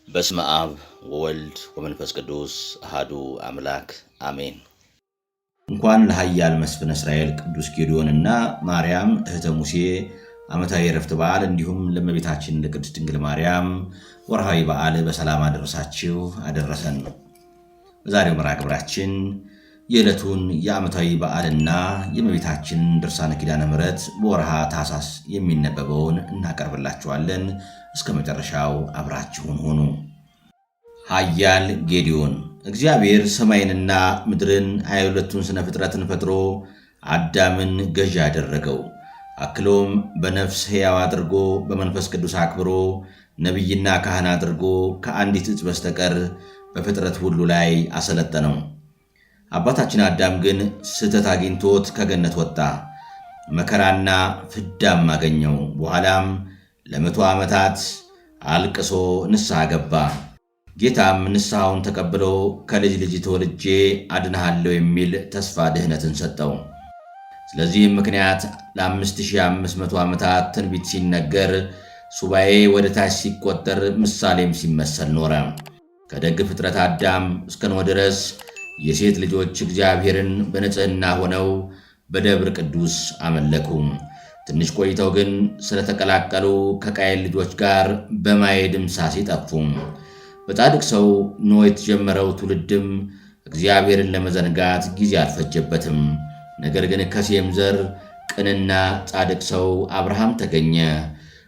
በስመ አብ ወወልድ ወመንፈስ ቅዱስ አሐዱ አምላክ አሜን። እንኳን ለኃያል መስፍነ እስራኤል ቅዱስ ጌዲዮንና ማርያም እህተ ሙሴ ዓመታዊ የዕረፍት በዓል እንዲሁም ለእመቤታችን ለቅድስት ድንግል ማርያም ወርሃዊ በዓል በሰላም አደረሳችሁ አደረሰን። በዛሬው መርሃ ግብራችን የዕለቱን የዓመታዊ በዓልና የእመቤታችን ድርሳነ ኪዳነ ምሕረት በወርሃ ታኅሳስ የሚነበበውን እናቀርብላችኋለን። እስከ መጨረሻው አብራችሁን ሁኑ። ኃያል ጌዲዮን። እግዚአብሔር ሰማይንና ምድርን 22ቱን ስነ ፍጥረትን ፈጥሮ አዳምን ገዥ አደረገው። አክሎም በነፍስ ሕያው አድርጎ በመንፈስ ቅዱስ አክብሮ ነቢይና ካህን አድርጎ ከአንዲት ዕፅ በስተቀር በፍጥረት ሁሉ ላይ አሰለጠነው። አባታችን አዳም ግን ስህተት አግኝቶት ከገነት ወጣ፣ መከራና ፍዳም አገኘው። በኋላም ለ100 ዓመታት አልቅሶ ንስሐ ገባ። ጌታም ንስሐውን ተቀብሎ ከልጅ ልጅ ተወልጄ አድንሃለሁ የሚል ተስፋ ድህነትን ሰጠው። ስለዚህም ምክንያት ለ5500 ዓመታት ትንቢት ሲነገር፣ ሱባኤ ወደ ታች ሲቆጠር፣ ምሳሌም ሲመሰል ኖረ። ከደግ ፍጥረት አዳም እስከ ኖህ ድረስ የሴት ልጆች እግዚአብሔርን በንጽሕና ሆነው በደብር ቅዱስ አመለኩ። ትንሽ ቆይተው ግን ስለተቀላቀሉ ከቃየል ልጆች ጋር በማየ ድምሳሴ ጠፉ። በጻድቅ ሰው ኖህ የተጀመረው ትውልድም እግዚአብሔርን ለመዘንጋት ጊዜ አልፈጀበትም። ነገር ግን ከሴም ዘር ቅንና ጻድቅ ሰው አብርሃም ተገኘ።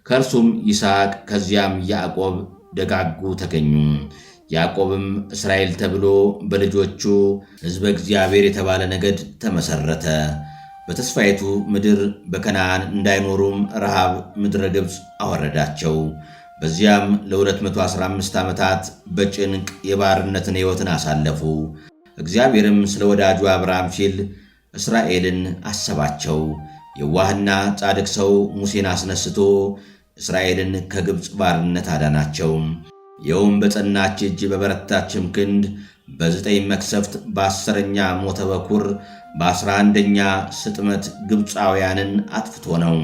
ከእርሱም ይስሐቅ፣ ከዚያም ያዕቆብ ደጋጉ ተገኙ። ያዕቆብም እስራኤል ተብሎ በልጆቹ ሕዝበ እግዚአብሔር የተባለ ነገድ ተመሠረተ። በተስፋይቱ ምድር በከነዓን እንዳይኖሩም ረሃብ ምድረ ግብፅ አወረዳቸው። በዚያም ለ215 ዓመታት በጭንቅ የባርነትን ሕይወትን አሳለፉ። እግዚአብሔርም ስለ ወዳጁ አብርሃም ሲል እስራኤልን አሰባቸው። የዋህና ጻድቅ ሰው ሙሴን አስነስቶ እስራኤልን ከግብፅ ባርነት አዳናቸው። ይኸውም በጸናች እጅ በበረታችም ክንድ በ9 መክሰፍት በ10ኛ ሞተ በኩር በ11ኛ ስጥመት ግብፃውያንን አጥፍቶ ነው።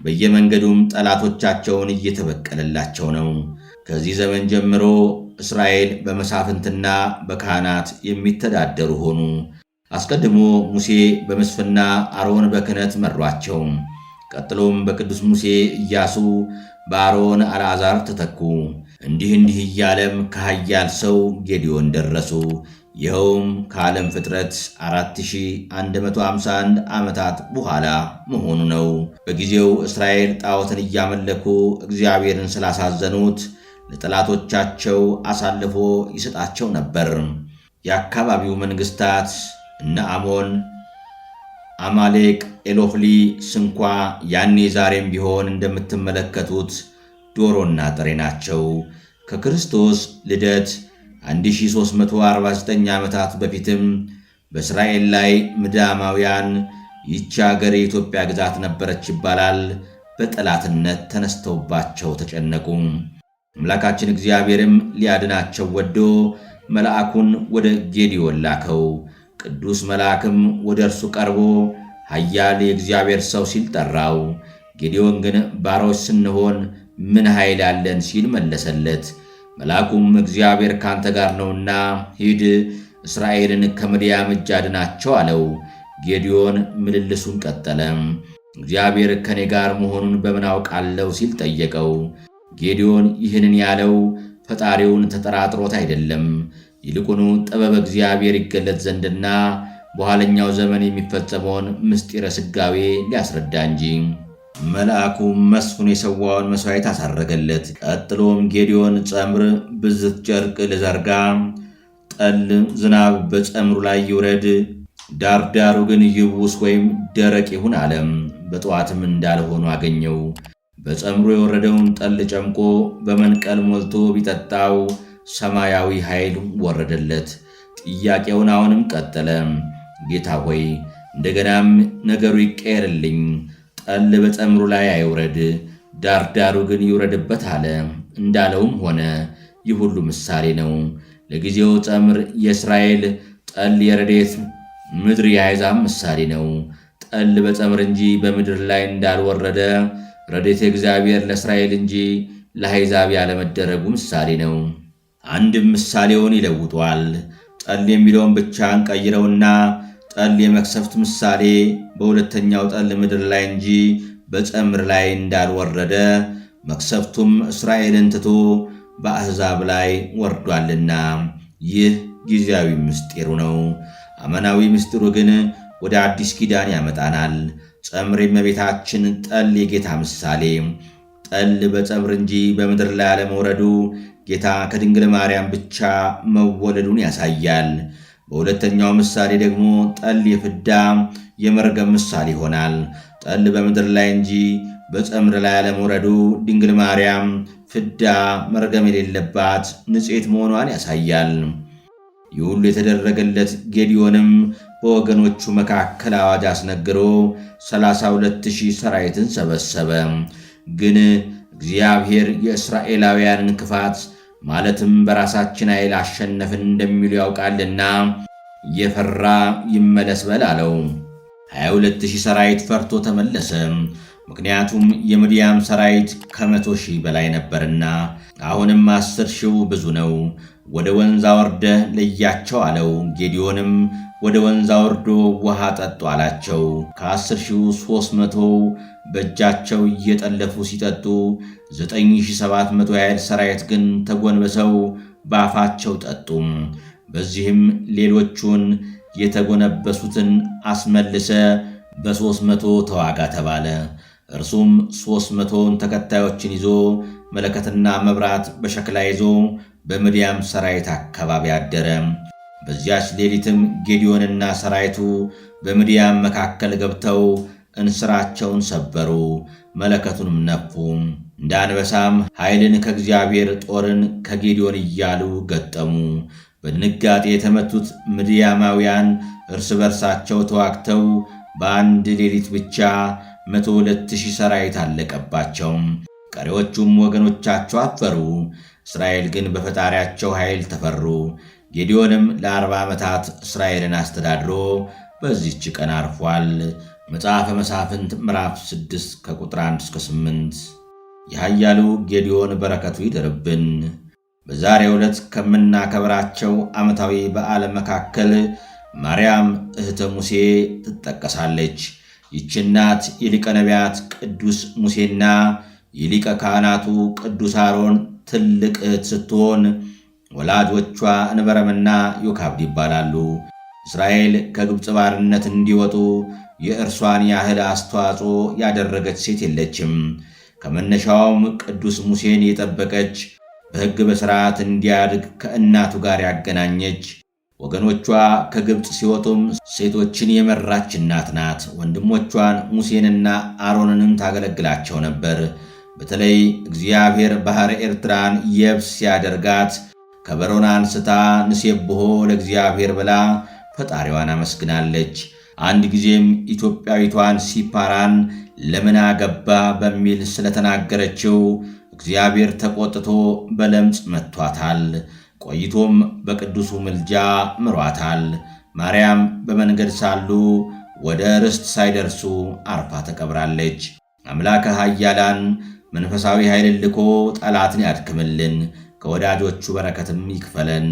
በየመንገዱም ጠላቶቻቸውን እየተበቀለላቸው ነው። ከዚህ ዘመን ጀምሮ እስራኤል በመሳፍንትና በካህናት የሚተዳደሩ ሆኑ። አስቀድሞ ሙሴ በመስፍና አሮን በክህነት መሯቸው። ቀጥሎም በቅዱስ ሙሴ ኢያሱ በአሮን አልዓዛር ተተኩ። እንዲህ እያለም ከኃያል ሰው ጌዲዮን ደረሱ። ይኸውም ከዓለም ፍጥረት 4151 ዓመታት በኋላ መሆኑ ነው። በጊዜው እስራኤል ጣዖትን እያመለኩ እግዚአብሔርን ስላሳዘኑት ለጠላቶቻቸው አሳልፎ ይሰጣቸው ነበር። የአካባቢው መንግሥታት እነ አሞን፣ አማሌቅ፣ ኤሎፍሊ ስንኳ ያኔ ዛሬም ቢሆን እንደምትመለከቱት ዶሮና ጥሬ ናቸው። ከክርስቶስ ልደት 1349 ዓመታት በፊትም በእስራኤል ላይ ምድያማውያን ይህች አገር የኢትዮጵያ ግዛት ነበረች ይባላል፣ በጠላትነት ተነስተውባቸው ተጨነቁ። አምላካችን እግዚአብሔርም ሊያድናቸው ወዶ መልአኩን ወደ ጌዲዮን ላከው። ቅዱስ መልአክም ወደ እርሱ ቀርቦ ኃያል የእግዚአብሔር ሰው ሲል ጠራው። ጌዲዮን ግን ባሮች ስንሆን ምን ኃይል አለን ሲል መለሰለት። መልአኩም እግዚአብሔር ካንተ ጋር ነውና ሂድ፣ እስራኤልን ከምድያም እጅ አድናቸው አለው። ጌዲዮን ምልልሱን ቀጠለ። እግዚአብሔር ከኔ ጋር መሆኑን በምን አውቃለሁ ሲል ጠየቀው። ጌዲዮን ይህንን ያለው ፈጣሪውን ተጠራጥሮት አይደለም፣ ይልቁኑ ጥበብ እግዚአብሔር ይገለጥ ዘንድና በኋለኛው ዘመን የሚፈጸመውን ምስጢረ ሥጋዌ ሊያስረዳ እንጂ። መልአኩም መስፍኑ የሰዋውን መሥዋዕት አሳረገለት። ቀጥሎም ጌዲዮን ጸምር ብዝት ጨርቅ ልዘርጋ፣ ጠል ዝናብ በጸምሩ ላይ ይውረድ፣ ዳርዳሩ ግን ይቡስ ወይም ደረቅ ይሁን አለም። በጠዋትም እንዳልሆኑ አገኘው። በጸምሩ የወረደውን ጠል ጨምቆ በመንቀል ሞልቶ ቢጠጣው ሰማያዊ ኃይል ወረደለት። ጥያቄውን አሁንም ቀጠለ። ጌታ ሆይ እንደገናም ነገሩ ይቀየርልኝ፣ ጠል በጸምሩ ላይ አይውረድ፣ ዳርዳሩ ግን ይውረድበት አለ። እንዳለውም ሆነ። ይህ ሁሉ ምሳሌ ነው። ለጊዜው ጸምር የእስራኤል ጠል የረድኤት ምድር የአሕዛብ ምሳሌ ነው። ጠል በጸምር እንጂ በምድር ላይ እንዳልወረደ ረድኤተ እግዚአብሔር ለእስራኤል እንጂ ለአሕዛብ ያለመደረጉ ምሳሌ ነው። አንድም ምሳሌውን ይለውጧል። ጠል የሚለውን ብቻ እንቀይረውና ጠል የመቅሰፍት ምሳሌ በሁለተኛው ጠል ምድር ላይ እንጂ በጸምር ላይ እንዳልወረደ መቅሰፍቱም እስራኤልን ትቶ በአሕዛብ ላይ ወርዷልና ይህ ጊዜያዊ ምስጢሩ ነው። አመናዊ ምስጢሩ ግን ወደ አዲስ ኪዳን ያመጣናል። ጸምር የእመቤታችን፣ ጠል የጌታ ምሳሌ። ጠል በጸምር እንጂ በምድር ላይ አለመውረዱ ጌታ ከድንግል ማርያም ብቻ መወለዱን ያሳያል። በሁለተኛው ምሳሌ ደግሞ ጠል የፍዳ የመርገም ምሳሌ ይሆናል። ጠል በምድር ላይ እንጂ በጸምር ላይ አለመውረዱ ድንግል ማርያም ፍዳ መርገም የሌለባት ንጽሕት መሆኗን ያሳያል። ይህ ሁሉ የተደረገለት ጌዲዮንም በወገኖቹ መካከል አዋጅ አስነግሮ 32,000 ሰራዊትን ሰበሰበ። ግን እግዚአብሔር የእስራኤላውያንን ክፋት ማለትም በራሳችን ኃይል አሸነፍን እንደሚሉ ያውቃልና እየፈራ ይመለስ በል አለው። 22,000 ሰራዊት ፈርቶ ተመለሰ። ምክንያቱም የምድያም ሰራዊት ከ100,000 በላይ ነበርና። አሁንም 10,000 ብዙ ነው፣ ወደ ወንዝ አውርደህ ለያቸው አለው። ጌዲዮንም ወደ ወንዝ አውርዶ ውሃ ጠጡ አላቸው። ከ10,000 300 በእጃቸው እየጠለፉ ሲጠጡ 9,700 ያህል ሰራዊት ግን ተጎንበሰው በአፋቸው ጠጡ። በዚህም ሌሎቹን የተጎነበሱትን አስመልሰ በ300 ተዋጋ ተባለ። እርሱም 300ን ተከታዮችን ይዞ መለከትና መብራት በሸክላ ይዞ በምድያም ሰራዊት አካባቢ አደረ። በዚያች ሌሊትም ጌዲዮንና ሰራዊቱ በምድያም መካከል ገብተው እንስራቸውን ሰበሩ፣ መለከቱንም ነፉ። እንደ አንበሳም ኃይልን ከእግዚአብሔር ጦርን ከጌዲዮን እያሉ ገጠሙ። በድንጋጤ የተመቱት ምድያማውያን እርስ በርሳቸው ተዋግተው በአንድ ሌሊት ብቻ 102,000 ሰራዊት አለቀባቸው። ቀሪዎቹም ወገኖቻቸው አፈሩ። እስራኤል ግን በፈጣሪያቸው ኃይል ተፈሩ። ጌዲዮንም ለ40 ዓመታት እስራኤልን አስተዳድሮ በዚህች ቀን አርፏል። መጽሐፈ መሳፍንት ምዕራፍ 6 ከቁጥር 1 እስከ 8። የኃያሉ ጌዲዮን በረከቱ ይደርብን። በዛሬው ዕለት ከምናከብራቸው ዓመታዊ በዓል መካከል ማርያም እህተ ሙሴ ትጠቀሳለች። ይህች እናት የሊቀ ነቢያት ቅዱስ ሙሴና የሊቀ ካህናቱ ቅዱስ አሮን ትልቅ እህት ስትሆን ወላጆቿ እንበረምና ዮካብድ ይባላሉ። እስራኤል ከግብፅ ባርነት እንዲወጡ የእርሷን ያህል አስተዋጽኦ ያደረገች ሴት የለችም። ከመነሻውም ቅዱስ ሙሴን የጠበቀች፣ በሕግ በሥርዓት እንዲያድግ ከእናቱ ጋር ያገናኘች፣ ወገኖቿ ከግብፅ ሲወጡም ሴቶችን የመራች እናት ናት። ወንድሞቿን ሙሴንና አሮንንም ታገለግላቸው ነበር። በተለይ እግዚአብሔር ባሕረ ኤርትራን የብስ ሲያደርጋት ከበሮን አንስታ ንሴብሖ ለእግዚአብሔር ብላ ፈጣሪዋን አመስግናለች። አንድ ጊዜም ኢትዮጵያዊቷን ሲፓራን ለምን አገባ በሚል ስለተናገረችው እግዚአብሔር ተቆጥቶ በለምጽ መቷታል። ቆይቶም በቅዱሱ ምልጃ ምሯታል። ማርያም በመንገድ ሳሉ ወደ ርስት ሳይደርሱ አርፋ ተቀብራለች። አምላከ ኃያላን መንፈሳዊ ኃይልን ልኮ ጠላትን ያድክምልን፣ ከወዳጆቹ በረከትም ይክፈለን።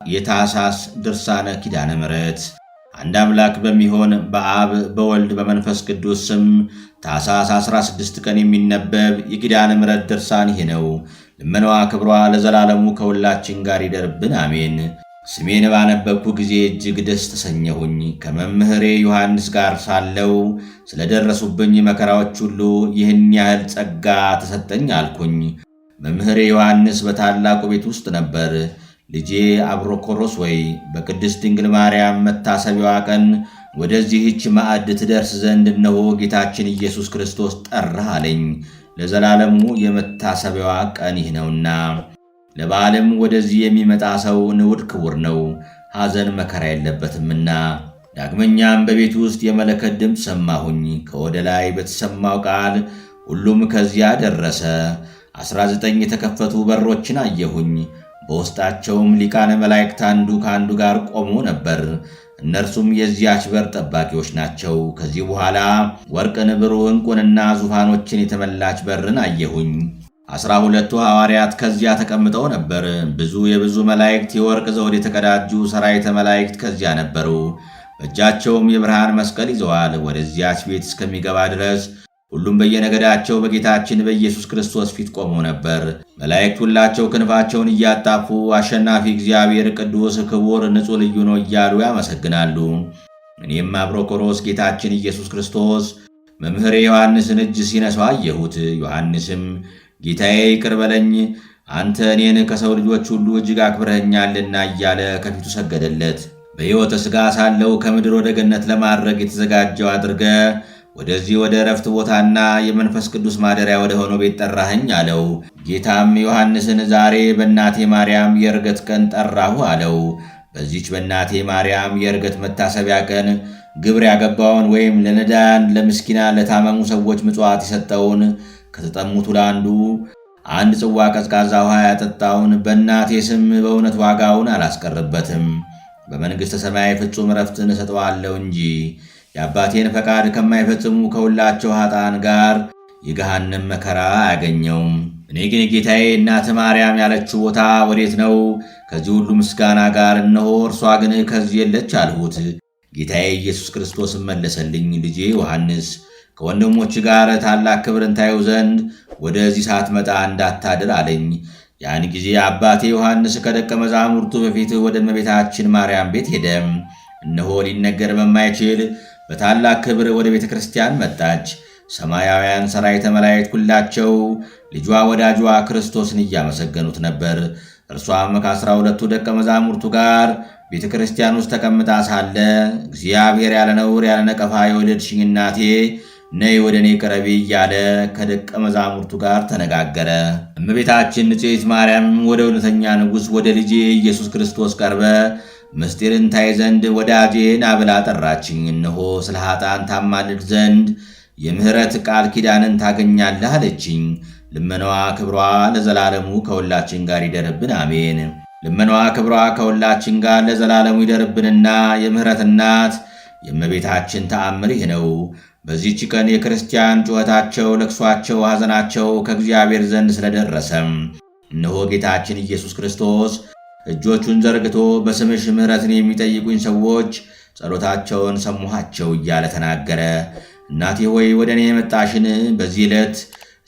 የታኅሳስ ድርሳነ ኪዳነ ምሕረት። አንድ አምላክ በሚሆን በአብ በወልድ በመንፈስ ቅዱስ ስም ታኅሳስ 16 ቀን የሚነበብ የኪዳነ ምሕረት ድርሳን ይህ ነው። ልመናዋ ክብሯ ለዘላለሙ ከሁላችን ጋር ይደርብን፣ አሜን። ስሜን ባነበብኩ ጊዜ እጅግ ደስ ተሰኘሁኝ። ከመምህሬ ዮሐንስ ጋር ሳለው ስለደረሱብኝ መከራዎች ሁሉ ይህን ያህል ጸጋ ተሰጠኝ አልኩኝ። መምህሬ ዮሐንስ በታላቁ ቤት ውስጥ ነበር። ልጄ አብሮኮሮስ ወይ በቅድስት ድንግል ማርያም መታሰቢያዋ ቀን ወደዚህች ማዕድ ትደርስ ዘንድ እነሆ ጌታችን ኢየሱስ ክርስቶስ ጠራህ አለኝ። ለዘላለሙ የመታሰቢያዋ ቀን ይህ ነውና። ለበዓልም ወደዚህ የሚመጣ ሰው ንዑድ ክቡር ነው፣ ሐዘን መከራ የለበትምና። ዳግመኛም በቤት ውስጥ የመለከት ድምፅ ሰማሁኝ። ከወደ ላይ በተሰማው ቃል ሁሉም ከዚያ ደረሰ። 19 የተከፈቱ በሮችን አየሁኝ። በውስጣቸውም ሊቃነ መላእክት አንዱ ከአንዱ ጋር ቆሞ ነበር። እነርሱም የዚያች በር ጠባቂዎች ናቸው። ከዚህ በኋላ ወርቅን፣ ብሩህ ዕንቁንና ዙፋኖችን የተመላች በርን አየሁኝ። 12ቱ ሐዋርያት ከዚያ ተቀምጠው ነበር። የብዙ መላእክት የወርቅ ዘውድ የተቀዳጁ ሠራዊተ መላእክት ከዚያ ነበሩ። በእጃቸውም የብርሃን መስቀል ይዘዋል። ወደዚያች ቤት እስከሚገባ ድረስ ሁሉም በየነገዳቸው በጌታችን በኢየሱስ ክርስቶስ ፊት ቆመው ነበር። መላእክት ሁላቸው ክንፋቸውን እያጣፉ አሸናፊ እግዚአብሔር ቅዱስ፣ ክቡር፣ ንጹሕ፣ ልዩ ነው እያሉ ያመሰግናሉ። እኔም አብሮኮሮስ ጌታችን ኢየሱስ ክርስቶስ መምህሬ ዮሐንስን እጅ ሲነሳው አየሁት። ዮሐንስም ጌታዬ ይቅር በለኝ፣ አንተ እኔን ከሰው ልጆች ሁሉ እጅግ አክብረኸኛልና እያለ ከፊቱ ሰገደለት። በሕይወተ ሥጋ ሳለው ከምድር ወደ ገነት ለማድረግ የተዘጋጀው አድርገ ወደዚህ ወደ ዕረፍት ቦታና የመንፈስ ቅዱስ ማደሪያ ወደ ሆነው ቤት ጠራኸኝ አለው። ጌታም ዮሐንስን ዛሬ በእናቴ ማርያም የዕርገት ቀን ጠራሁ አለው። በዚች በእናቴ ማርያም የዕርገት መታሰቢያ ቀን ግብር ያገባውን ወይም ለነዳያን፣ ለምስኪናን፣ ለታመሙ ሰዎች ምጽዋት የሰጠውን ከተጠሙት ለአንዱ አንድ ጽዋ ቀዝቃዛ ውሃ ያጠጣውን በእናቴ ስም በእውነት ዋጋውን አላስቀርበትም። በመንግሥተ ሰማይ ፍጹም ዕረፍትን እሰጠዋለሁ እንጂ የአባቴን ፈቃድ ከማይፈጽሙ ከሁላቸው ኃጥአን ጋር የገሃነም መከራ አያገኘውም። እኔ ግን ጌታዬ እናት ማርያም ያለችው ቦታ ወዴት ነው? ከዚህ ሁሉ ምስጋና ጋር እነሆ እርሷ ግን ከዚህ የለች አልሁት። ጌታዬ ኢየሱስ ክርስቶስ መለሰልኝ፣ ልጄ ዮሐንስ ከወንድሞች ጋር ታላቅ ክብርን ታየው ዘንድ ወደዚህ ሳትመጣ እንዳታድር አለኝ። ያን ጊዜ አባቴ ዮሐንስ ከደቀ መዛሙርቱ በፊት ወደ እመቤታችን ማርያም ቤት ሄደ። እነሆ ሊነገር በማይችል በታላቅ ክብር ወደ ቤተ ክርስቲያን መጣች። ሰማያውያን ሠራዊተ መላእክት ሁላቸው ልጇ ወዳጇ ክርስቶስን እያመሰገኑት ነበር። እርሷም ከ12ቱ ደቀ መዛሙርቱ ጋር ቤተ ክርስቲያን ውስጥ ተቀምጣ ሳለ እግዚአብሔር ያለ ነውር ያለ ነቀፋ የወለድሽኝ እናቴ ነይ ወደ እኔ ቅረቢ እያለ ከደቀ መዛሙርቱ ጋር ተነጋገረ። እመቤታችን ንጽሕት ማርያም ወደ እውነተኛ ንጉሥ ወደ ልጄ ኢየሱስ ክርስቶስ ቀርበ ምስጢርን ታይ ዘንድ ወዳጄ ና ብላ ጠራችኝ። እነሆ ስለ ኃጥአን ታማልድ ዘንድ የምሕረት ቃል ኪዳንን ታገኛለህ አለችኝ። ልመናዋ ክብሯ ለዘላለሙ ከሁላችን ጋር ይደርብን፣ አሜን። ልመናዋ ክብሯ ከሁላችን ጋር ለዘላለሙ ይደርብንና የምሕረት እናት የእመቤታችን ተአምር ይህ ነው። በዚህች ቀን የክርስቲያን ጩኸታቸው፣ ለቅሷቸው፣ ሐዘናቸው ከእግዚአብሔር ዘንድ ስለደረሰም እነሆ ጌታችን ኢየሱስ ክርስቶስ እጆቹን ዘርግቶ በስምሽ ምሕረትን የሚጠይቁኝ ሰዎች ጸሎታቸውን ሰሙሃቸው እያለ ተናገረ። እናቴ ሆይ ወደ እኔ የመጣሽን በዚህ ዕለት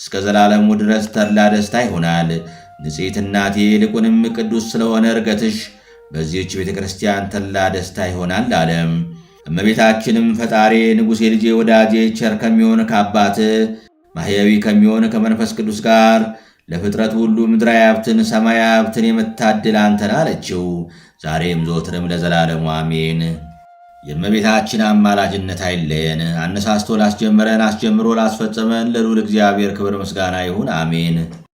እስከ ዘላለሙ ድረስ ተድላ ደስታ ይሆናል። ንጽሕት እናቴ ይልቁንም ቅዱስ ስለሆነ ዕርገትሽ በዚህች ቤተ ክርስቲያን ተድላ ደስታ ይሆናል አለም። እመቤታችንም ፈጣሪ ንጉሴ፣ ልጄ፣ ወዳጄ ቸር ከሚሆን ከአባት ማሕየዊ ከሚሆን ከመንፈስ ቅዱስ ጋር ለፍጥረት ሁሉ ምድራዊ ሀብትን ሰማያዊ ሀብትን የምታድል አንተን አለችው። ዛሬም ዘወትርም ለዘላለሙ አሜን። የእመቤታችን አማላጅነት አይለየን። አነሳስቶ ላስጀመረን አስጀምሮ ላስፈጸመን ለልዑል እግዚአብሔር ክብር ምስጋና ይሁን፣ አሜን።